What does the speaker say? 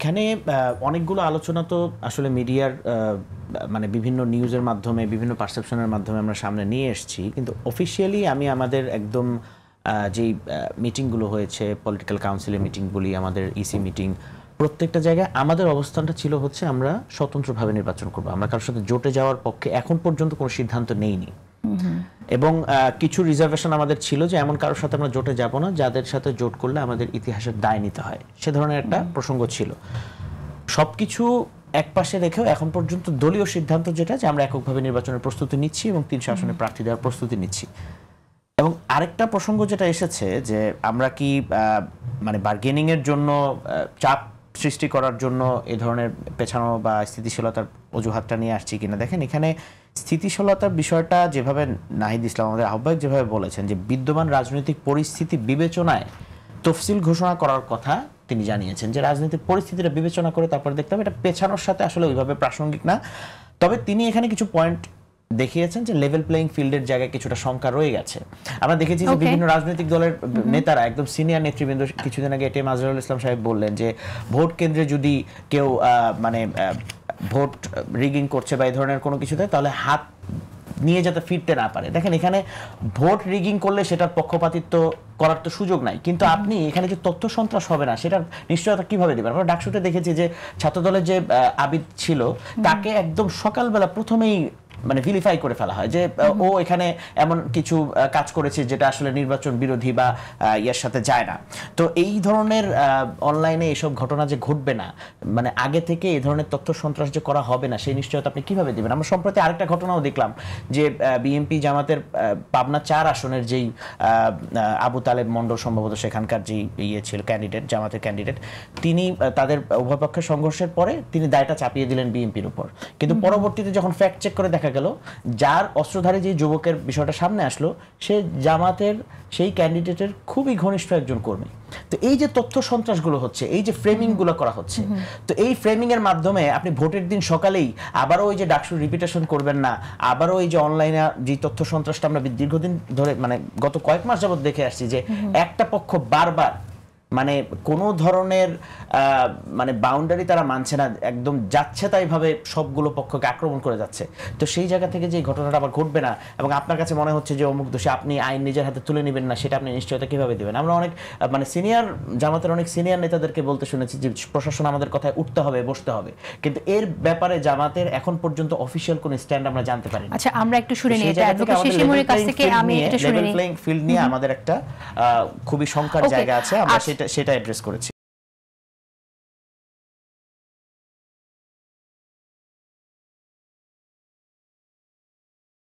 এখানে অনেকগুলো আলোচনা তো আসলে মিডিয়ার মানে বিভিন্ন নিউজের মাধ্যমে বিভিন্ন পারসেপশনের মাধ্যমে আমরা সামনে নিয়ে এসেছি, কিন্তু অফিসিয়ালি আমি আমাদের একদম যেই মিটিংগুলো হয়েছে, পলিটিক্যাল কাউন্সিলের মিটিং বলি, আমাদের ইসি মিটিং, প্রত্যেকটা জায়গায় আমাদের অবস্থানটা ছিল হচ্ছে আমরা স্বতন্ত্রভাবে নির্বাচন করবো। আমরা কারোর সাথে জোটে যাওয়ার পক্ষে এখন পর্যন্ত কোনো সিদ্ধান্ত নেইনি। এবং কিছু রিজার্ভেশন আমাদের ছিল যে এমন কারোর সাথে আমরা জোটে যাব না যাদের সাথে জোট করলে আমাদের ইতিহাসের দায় নিতে হয়, সে ধরনের একটা প্রসঙ্গ ছিল। সবকিছু একপাশে রেখেও এখন পর্যন্ত দলীয় সিদ্ধান্ত যেটা, যে আমরা এককভাবে নির্বাচনের প্রস্তুতি নিচ্ছি এবং 300 আসনে প্রার্থী দেওয়ার প্রস্তুতি নিচ্ছি। এবং আরেকটা প্রসঙ্গ যেটা এসেছে যে আমরা কি মানে বার্গেনিং এর জন্য চাপ সৃষ্টি করার জন্য এই ধরনের পেছানো বা স্থিতিশীলতার অজুহাতটা নিয়ে আসছি কিনা। দেখেন, এখানে স্থিতিশীলতার বিষয়টা যেভাবে নাহিদ ইসলাম আমাদের আহ্বায়ক যেভাবে বলেছেন যে বিদ্যমান রাজনৈতিক পরিস্থিতি বিবেচনায় তফসিল ঘোষণা করার কথা তিনি জানিয়েছেন, যে রাজনৈতিক পরিস্থিতিটা বিবেচনা করে তারপরে দেখতে হবে, এটা পেছানোর সাথে আসলে ওইভাবে প্রাসঙ্গিক না। তবে তিনি এখানে কিছু পয়েন্ট দেখিয়েছেন যে লেভেল প্লেইং ফিল্ডের জায়গায় কিছুটা শঙ্কা রয়ে গেছে। আমরা দেখেছি যে বিভিন্ন রাজনৈতিক দলের নেতারা, একদম সিনিয়র নেতৃবৃন্দ, কিছুদিন আগে এটিএম আজহারুল ইসলাম সাহেব বললেন যে ভোট কেন্দ্রে যদি কেউ মানে ভোট রিগিং করছে বা এই ধরনের কোনো কিছুতে, তাহলে হাত নিয়ে যাতে ফিরতে না পারে। দেখেন, এখানে ভোট রিগিং করলে সেটার পক্ষপাতিত্ব করার তো সুযোগ নাই, কিন্তু আপনি এখানে যে তথ্য সন্ত্রাস হবে না সেটার নিশ্চয়তা কিভাবে দেবেন? আমরা ডাকসুতে দেখেছি যে ছাত্রদলের যে আবিদ ছিল তাকে একদম সকালবেলা প্রথমেই মানে ভিলিফাই করে ফেলা হয় যে ও এখানে এমন কিছু কাজ করেছে যেটা আসলে নির্বাচন বিরোধী বা ইয়ার সাথে যায় না। তো এই ধরনের অনলাইনে এইসব ঘটনা যে ঘটবে না, মানে আগে থেকে এই ধরনের তথ্য সন্ত্রাস যে করা হবে না, সেই নিশ্চয়তা আপনি কিভাবে দিবেন? আমরা সম্প্রতি আরেকটা ঘটনাও দেখলাম যে বিএনপি জামাতের পাবনা 4 আসনের যেই আবু তালেব মন্ডল, সম্ভবত সেখানকার যে ইয়ে ছিল ক্যান্ডিডেট, জামাতের ক্যান্ডিডেট, তিনি তাদের উভয় পক্ষের সংঘর্ষের পরে তিনি দায়টা চাপিয়ে দিলেন বিএনপির উপর। কিন্তু পরবর্তীতে যখন ফ্যাক্ট চেক করে দেখা গেল, যার অস্ত্রধারী যে যুবকের বিষয়টা সামনে আসলো, সে জামাতের সেই ক্যান্ডিডেটের খুবই ঘনিষ্ঠ একজন কর্মী। তো এই যে তথ্য সন্ত্রাসগুলো হচ্ছে, এই যে ফ্রেমিং গুলো করা হচ্ছে, তো এই ফ্রেমিং এর মাধ্যমে আপনি ভোটের দিন সকালেই আবারও ওই যে ডাকসুর রিপিটেশন করবেন না, আবারও এই যে অনলাইনে যে তথ্য সন্ত্রাসটা আমরা দীর্ঘদিন ধরে মানে গত কয়েক মাস যাবত দেখে আসছি যে একটা পক্ষ বারবার মানে কোনো ধরনের মানে বাউন্ডারি তারা মানছে না, একদম যাচ্ছে তাই ভাবে সবগুলো পক্ষকে আক্রমণ করে যাচ্ছে। তো সেই জায়গা থেকে যে ঘটনাটা আবার ঘটবে না এবং আপনার কাছে মনে হচ্ছে যে অমুক দোষী, আপনি আইন নিজের হাতে তুলে নেবেন না, সেটা আপনি নিশ্চয়তা কিভাবে দেবেন? আমরা অনেক মানে সিনিয়র জামাতের অনেক সিনিয়র নেতাদেরকে বলতে শুনেছি যে প্রশাসন আমাদের কথায় উঠতে হবে, বসতে হবে, কিন্তু এর ব্যাপারে জামাতের এখন পর্যন্ত অফিশিয়াল কোনো স্ট্যান্ড আমরা জানতে পারি। আচ্ছা, আমরা একটু শুনে নিই, এটা অ্যাডভোকেট শিশিরের কাছ থেকে আমি একটু শুনে নিই। লেভেল প্লেইং ফিল্ড নিয়ে আমাদের একটা খুবই শঙ্কার জায়গা আছে, আমরা সেটা অ্যাড্রেস করেছি।